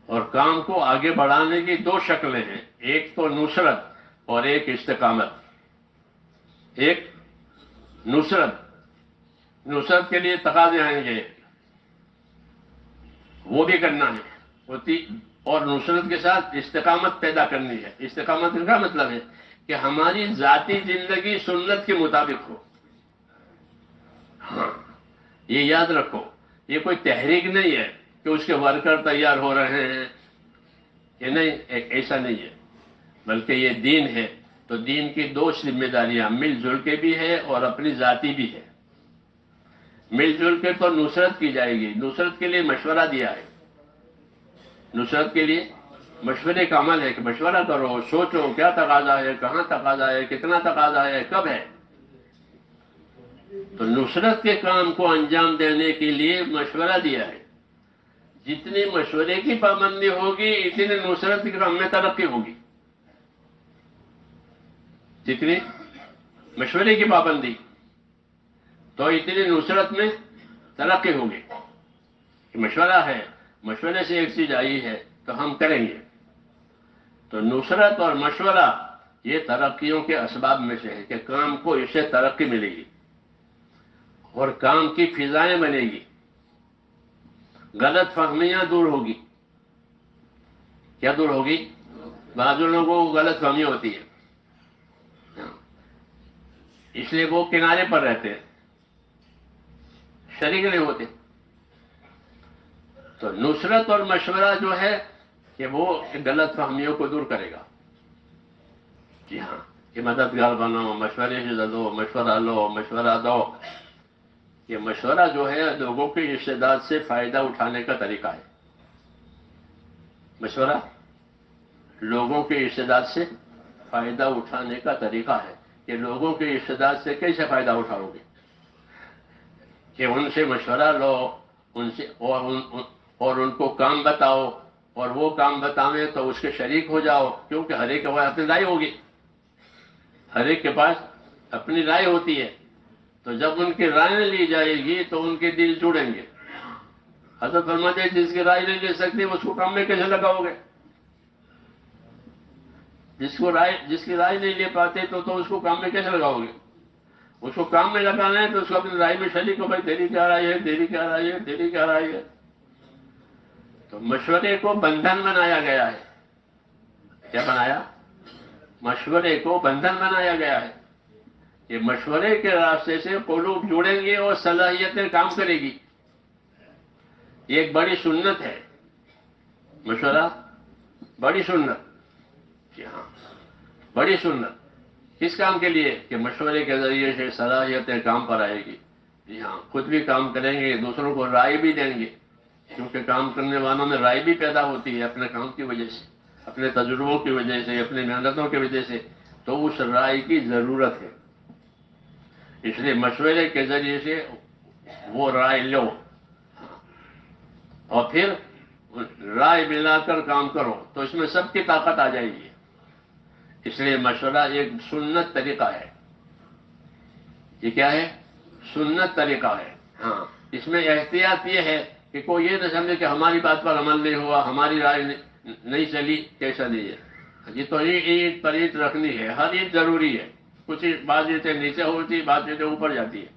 اور کام کو آگے بڑھانے کی دو شکلیں ہیں، ایک تو نصرت اور ایک استقامت۔ ایک نصرت کے لیے تقاضے آئیں گے، وہ بھی کرنا ہے، اور نصرت کے ساتھ استقامت پیدا کرنی ہے۔ استقامت کا مطلب ہے کہ ہماری ذاتی زندگی سنت کے مطابق ہو۔ ہاں، یہ یاد رکھو، یہ کوئی تحریک نہیں ہے کہ اس کے ورکر تیار ہو رہے ہیں، یہ نہیں، ایسا نہیں ہے، بلکہ یہ دین ہے۔ تو دین کی دو ذمہ داریاں مل جل کے بھی ہے اور اپنی ذاتی بھی ہے۔ مل جل کے تو نصرت کی جائے گی، نصرت کے لیے مشورہ دیا ہے، نصرت کے لیے مشورے کا عمل ہے کہ مشورہ کرو، سوچو کیا تقاضا ہے، کہاں تقاضا ہے، کتنا تقاضا ہے، کب ہے۔ تو نصرت کے کام کو انجام دینے کے لیے مشورہ دیا ہے۔ جتنی مشورے کی پابندی ہوگی اتنی نصرت کے کام میں ترقی ہوگی۔ جتنی مشورے کی پابندی تو اتنی نصرت میں ترقی ہوگی۔ کہ مشورہ ہے، مشورے سے ایک چیز آئی ہے تو ہم کریں گے۔ تو نصرت اور مشورہ یہ ترقیوں کے اسباب میں سے ہے کہ کام کو اس سے ترقی ملے گی اور کام کی فضائیں بنے گی، غلط فہمیاں دور ہوگی۔ کیا دور ہوگی؟ بعض لوگوں کو غلط فہمی ہوتی ہے، اس لیے وہ کنارے پر رہتے ہیں، شریک نہیں ہوتے۔ تو نصرت اور مشورہ جو ہے کہ وہ غلط فہمیوں کو دور کرے گا۔ جی ہاں، کہ مددگار بنو، مشورے سے دو، مشورہ لو، مشورہ دو۔ یہ مشورہ جو ہے لوگوں کی استعداد سے فائدہ اٹھانے کا طریقہ ہے۔ مشورہ لوگوں کی استعداد سے فائدہ اٹھانے کا طریقہ ہے کہ لوگوں کی استعداد سے کیسے فائدہ اٹھاؤ گے؟ کہ ان سے مشورہ لو، ان سے اور ان کو کام بتاؤ، اور وہ کام بتاویں تو اس کے شریک ہو جاؤ، کیونکہ ہر ایک کے پاس اپنی رائے ہوگی، ہر ایک کے پاس اپنی رائے ہوتی ہے۔ تو جب ان کی رائے لی جائے گی تو ان کے دل جڑیں گے۔ حضرت فرماتے ہیں جس کی رائے نہیں لے سکتے اس کو کام میں کیسے لگاؤ گے؟ جس کی رائے نہیں لے پاتے تو اس کو کام میں کیسے لگاؤ گے؟ اس کو کام میں لگانا ہے تو اس کو اپنی رائے میں شریک ہو، بھائی تیری کیا رائے ہے، تیری کیا رائے ہے، تیری کیا رائے ہے۔ تو مشورے کو بندھن بنایا گیا ہے۔ کیا بنایا؟ مشورے کو بندھن بنایا گیا ہے۔ یہ مشورے کے راستے سے قلوب جڑیں گے اور صلاحیتیں کام کرے گی۔ یہ ایک بڑی سنت ہے، مشورہ بڑی سنت۔ جی ہاں، بڑی سنت کس کام کے لیے؟ کہ مشورے کے ذریعے سے صلاحیتیں کام پر آئے گی۔ جی ہاں، خود بھی کام کریں گے، دوسروں کو رائے بھی دیں گے، کیونکہ کام کرنے والوں میں رائے بھی پیدا ہوتی ہے اپنے کام کی وجہ سے، اپنے تجربوں کی وجہ سے، اپنی محنتوں کی وجہ سے، تو اس رائے کی ضرورت ہے۔ اس لیے مشورے کے ذریعے سے وہ رائے لو اور پھر رائے ملا کر کام کرو تو اس میں سب کی طاقت آ جائے گی۔ اس لیے مشورہ ایک سنت طریقہ ہے۔ یہ کیا ہے؟ سنت طریقہ ہے۔ ہاں، اس میں احتیاط یہ ہے کہ کوئی یہ نہ سمجھے کہ ہماری بات پر عمل نہیں ہوا، ہماری رائے نہیں چلی، کیسا نہیں ہے۔ یہ تو اینٹ پر اینٹ رکھنی ہے، ہر اینٹ ضروری ہے۔ کچھ بات چیزیں نیچے ہوتی، بات چیزیں اوپر جاتی ہے،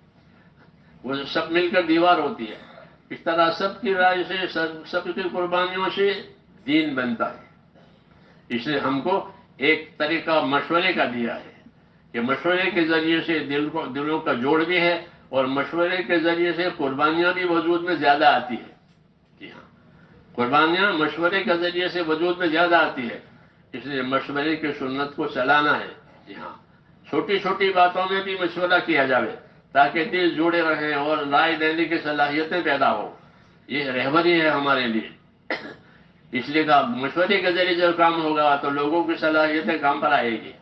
وہ سب مل کر دیوار ہوتی ہے۔ اس طرح سب کی رائے سے، سب کی قربانیوں سے دین بنتا ہے۔ اس لیے ہم کو ایک طریقہ مشورے کا دیا ہے کہ مشورے کے ذریعے سے دلوں کا جوڑ بھی ہے، اور مشورے کے ذریعے سے قربانیاں بھی وجود میں زیادہ آتی ہے۔ جی ہاں، قربانیاں مشورے کے ذریعے سے وجود میں زیادہ آتی ہے۔ اس لیے مشورے کی سنت کو چلانا ہے۔ جی ہاں، چھوٹی چھوٹی باتوں میں بھی مشورہ کیا جائے تاکہ دل جڑے رہیں اور رائے دینے کی صلاحیتیں پیدا ہو۔ یہ رہبری ہے ہمارے لیے۔ اس لیے کہ مشورے کے ذریعے جب کام ہوگا تو لوگوں کی صلاحیتیں کام پر آئے گی۔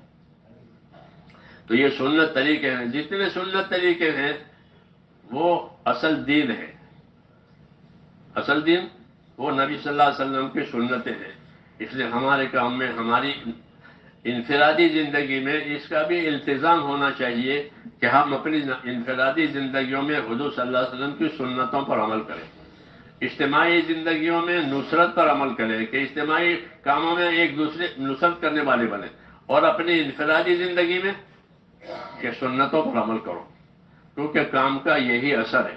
تو یہ سنت طریقے ہیں، جتنے سنت طریقے ہیں وہ اصل دین ہے۔ اصل دین وہ نبی صلی اللہ علیہ وسلم کی سنتیں ہیں۔ اس لیے ہمارے کام میں، ہماری انفرادی زندگی میں اس کا بھی التزام ہونا چاہیے کہ ہم اپنی انفرادی زندگیوں میں حضور صلی اللہ علیہ وسلم کی سنتوں پر عمل کریں۔ اجتماعی زندگیوں میں نصرت پر عمل کرے کہ اجتماعی کاموں میں ایک دوسرے نصرت کرنے والے بنے، اور اپنی انفرادی زندگی میں کہ سنتوں پر عمل کرو، کیونکہ کام کا یہی اثر ہے۔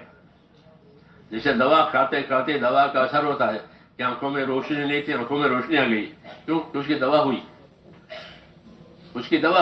جیسے دوا کھاتے کھاتے دوا کا اثر ہوتا ہے کہ آنکھوں میں روشنی نہیں تھی، آنکھوں میں روشنی آ گئی، کیوں؟ کہ اس کی دوا ہوئی، اس کی دوا